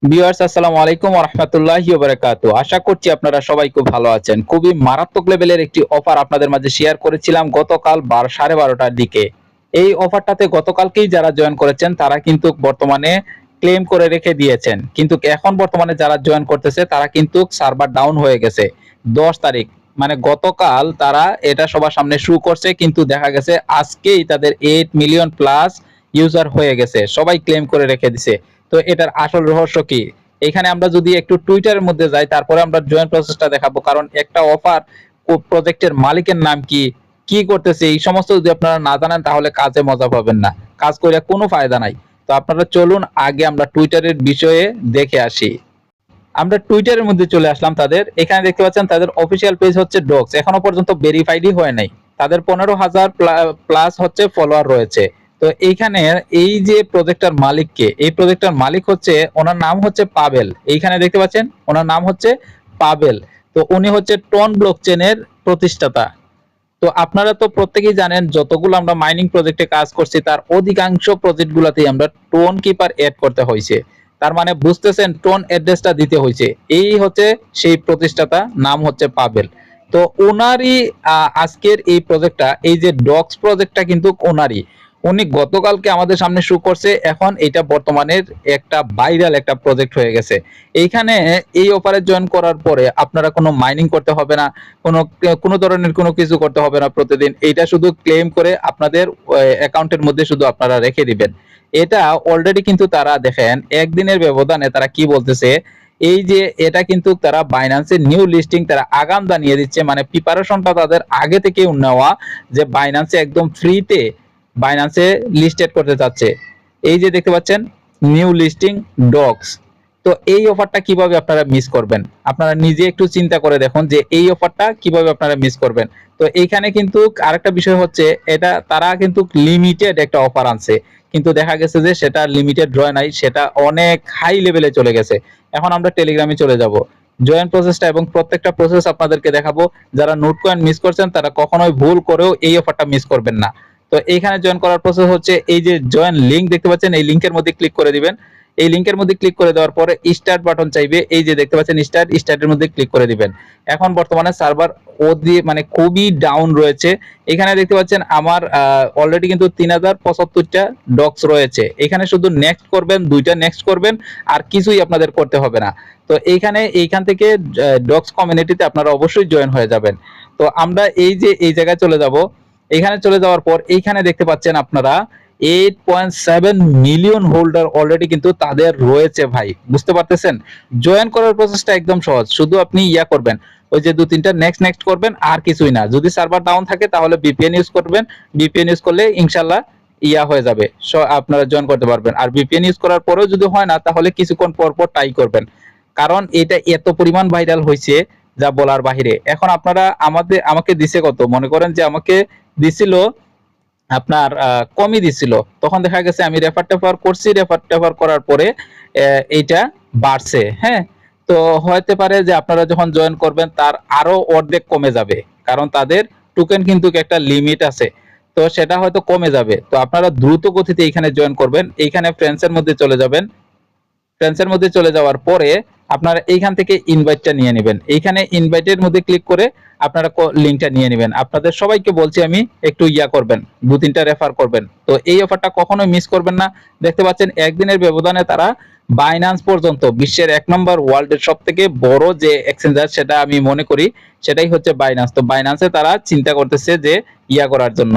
Viewers আসসালামু আলাইকুম ওয়া রাহমাতুল্লাহি ওয়া বারাকাতুহু। আশা করছি আপনারা সবাই খুব ভালো আছেন। খুবই মারাত্মক লেভেলের একটি অফার আপনাদের মাঝে শেয়ার করেছিলাম গতকাল 12:30টার দিকে। এই অফারটাতে গতকালকেই যারা জয়েন করেছেন তারা কিন্তু বর্তমানে ক্লেম করে রেখে দিয়েছেন। কিন্তু এখন বর্তমানে যারা জয়েন করতেছে তারা কিন্তু সার্ভার ডাউন হয়ে গেছে। 10 তারিখ মানে গতকাল তারা এটা সবার সামনে শো করছে, কিন্তু দেখা গেছে আজকেই তাদের 8 মিলিয়ন প্লাস ইউজার হয়ে গেছে। সবাই ক্লেম করে রেখে দিছে। তো এটার আসল রহস্য কি? এখানে আমরা যদি একটু টুইটারের মধ্যে যাই, তারপরে আমরা জয়েন প্রসেসটা দেখাবো। কারণ একটা অফার প্রজেক্টের মালিকের নাম কি, কি করতেছে, এই সমস্ত যদি আপনারা না জানেন তাহলে কাজে মজা পাবেন না। কাজ করে কোনো ফায়দা নাই। তো আপনারা চলুন আগে আমরা টুইটারের বিষয়ে দেখে আসি। আমরা টুইটারের মধ্যে চলে আসলাম তাদের। এখানে দেখতে পাচ্ছেন তাদের অফিসিয়াল পেজ হচ্ছে ডক্স। এখনো পর্যন্ত ভেরিফাইডই হয় নাই। তাদের 15,000 প্লাস হচ্ছে ফলোয়ার রয়েছে। তো এইখানে এই যে প্রজেক্টটার মালিক কে? এই প্রজেক্টটার মালিক হচ্ছে, ওনার নাম হচ্ছে পাবেল। এইখানে দেখতে পাচ্ছেন ওনার নাম হচ্ছে পাবেল। তো উনি হচ্ছে টন ব্লকচেনের প্রতিষ্ঠাতা। তো আপনারা তো প্রত্যেকেই জানেন যতগুলো আমরা মাইনিং প্রজেক্টে কাজ করছি তার অধিকাংশ প্রজেক্টগুলোতেই আমরা টোন কিপার এড করতে হয়েছে। তার মানে বুঝতেছেন টোন অ্যাড্রেসটা দিতে হয়েছে। এই হচ্ছে সেই প্রতিষ্ঠাতা, নাম হচ্ছে পাবেল। তো ওনারই আজকের এই প্রজেক্টটা, এই যে ডক্স প্রজেক্টটা কিন্তু ওনারই। উনি গতকালকে আমাদের সামনে শো করছে, এখন এটা বর্তমানের একটা ভাইরাল একটা প্রজেক্ট হয়ে গেছে। এইখানে এই অফারে জয়েন করার পরে আপনারা কোনো মাইনিং করতে হবে না, কোনো কোনো ধরনের কোনো কিছু করতে হবে না প্রতিদিন। এইটা শুধু ক্লেম করে আপনাদের অ্যাকাউন্টের মধ্যে শুধু আপনারা রেখে দিবেন। এটা অলরেডি কিন্তু তারা দেখেন একদিনের ব্যবধানে তারা কি বলতেছে, এই যে এটা কিন্তু তারা বাইন্যান্সের নিউ লিস্টিং তারা আগাম জানিয়ে দিচ্ছে, মানে প্রিপারেশনটা তাদের আগে থেকেই নেওয়া, যে বাইন্যান্সে একদম ফ্রিতে বাইন্যান্সে লিস্টেড করতে চাচ্ছে। এই যে দেখতে পাচ্ছেন নিউ লিস্টিং ডক্স। তো এই অফারটা কিভাবে আপনারা মিস করবেন? আপনারা নিজে একটু চিন্তা করে দেখুন যে এই অফারটা কিভাবে আপনারা মিস করবেন। তো এইখানে কিন্তু আরেকটা বিষয় হচ্ছে, এটা তারা কিন্তু লিমিটেড একটা অফার আনছে, কিন্তু দেখা গেছে যে সেটা লিমিটেড হয় নাই, সেটা অনেক হাই লেভেলে চলে গেছে। এখন আমরা টেলিগ্রামে চলে যাব, জয়েন প্রসেসটা এবং প্রত্যেকটা প্রসেস আপনাদেরকে দেখাবো। যারা নোট কয়েন মিস করছেন তারা কখনোই ভুল করেও এই অফারটা মিস করবেন না। তো এইখানে জয়েন করার প্রসেস হচ্ছে, এই যে জয়েন লিংক দেখতে পাচ্ছেন, এই লিংকের মধ্যে ক্লিক করে দিবেন। এই লিংকের মধ্যে ক্লিক করে দেওয়ার পরে স্টার্ট বাটন চাইবে, এই যে দেখতে পাচ্ছেন স্টার্টের মধ্যে ক্লিক করে দিবেন। এখন বর্তমানে সার্ভার মানে খুবই ডাউন রয়েছে। এখানে দেখতে পাচ্ছেন আমার অলরেডি কিন্তু 3075টা ডক্স রয়েছে। এখানে শুধু নেক্সট করবেন, 2টা নেক্সট করবেন, আর কিছুই আপনাদের করতে হবে না। তো এইখান থেকে ডক্স কমিউনিটিতে আপনারা অবশ্যই জয়েন হয়ে যাবেন। তো আমরা এই যে এই জায়গায় চলে যাব। এখানে চলে যাওয়ার পর এইখানে দেখতে পাচ্ছেন আপনারা 8.7 মিলিয়ন হোল্ডার অলরেডি কিন্তু তাদের রয়েছে ভাই। বুঝতে পারতেছেন? জয়েন করার প্রসেসটা একদম সহজ। শুধু আপনি ইয়া করবেন, ওই যে 2-3টা নেক্সট করবেন, আর কিছুই না। যদি সার্ভার ডাউন থাকে তাহলে ভিপিএন ইউজ করবেন। ভিপিএন ইউজ করলে ইনশাআল্লাহ ইয়া হয়ে যাবে। আপনারা জয়েন করতে পারবেন। আর ভিপিএন ইউজ করার পরেও যদি হয় না তাহলে কিছুক্ষণ পর ট্রাই করবেন। কারণ এটা এত পরিমাণ ভাইরাল হয়েছে যা বলার বাহিরে। এখন আপনারা আমাকে দিছে কত? মনে করেন যে আমাকে দিছিল আপনার কমই দিছিল। তখন দেখা গেছে আমি রেফার করছি, রেফার করার পরে এইটা বাড়ছে। হ্যাঁ, তো হতে পারে যে আপনারা যখন জয়েন করবেন তার আরো অর্ধেক কমে যাবে, কারণ তাদের টোকেন কিন্তু একটা লিমিট আছে। তো সেটা হয়তো কমে যাবে। তো আপনারা দ্রুত গতিতে এখানে জয়েন করবেন। এইখানে ফ্রেন্ডসের মধ্যে চলে যাবেন। ফ্রেন্ডসের মধ্যে চলে যাওয়ার পরে আপনারা এইখান থেকে ইনভাইটটা নিয়ে নেবেন। এইখানে ইনভাইটের মধ্যে ক্লিক করে আপনারা লিংকটা নিয়ে নেবেন। আপনাদের সবাইকে বলছি আমি, একটু ইয়া করবেন, 2-3টা রেফার করবেন। তো এই অফারটা কখনোই মিস করবেন না। দেখতে পাচ্ছেন একদিনের ব্যবধানে তারা বাইন্যান্স পর্যন্ত, বিশ্বের 1 নম্বর ওয়ার্ল্ডের সবথেকে বড় যে এক্সচেঞ্জার সেটা আমি মনে করি সেটাই হচ্ছে বাইন্যান্স। তো বাইন্যান্সে তারা চিন্তা করতেছে যে ইয়া করার জন্য,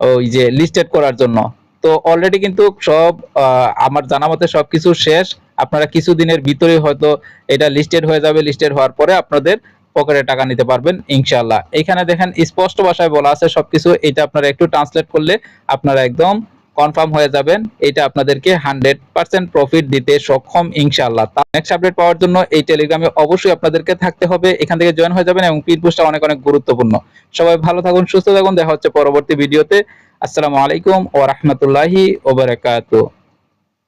ওই যে লিস্টেড করার জন্য। তো অলরেডি কিন্তু সব আমার জানা মতে সবকিছু শেষ। আপনারা কিছুদিনের ভিতরে হয়তো এটা লিস্টেড হয়ে যাবে। লিস্টেড হওয়ার পরে আপনাদের পকেটে টাকা নিতে পারবেন ইনশাআল্লাহ। এখানে দেখেন স্পষ্ট ভাষায় বলা আছে সবকিছু। এটা আপনারা একটু ট্রান্সলেট করলে আপনারা একদম কনফার্ম হয়ে যাবেন। এটা আপনাদেরকে 100% প্রফিট দিতে সক্ষম ইনশাআল্লাহ। নেক্সট আপডেট পাওয়ার জন্য এই টেলিগ্রামে অবশ্যই আপনাদেরকে থাকতে হবে। এখান থেকে জয়েন হয়ে যাবেন এবং পিন পোস্টটা অনেক অনেক গুরুত্বপূর্ণ। সবাই ভালো থাকুন, সুস্থ থাকুন। দেখা হচ্ছে পরবর্তী ভিডিওতে। আসসালামু আলাইকুম ওয়া রাহমাতুল্লাহি ওয়া বারাকাতুহু।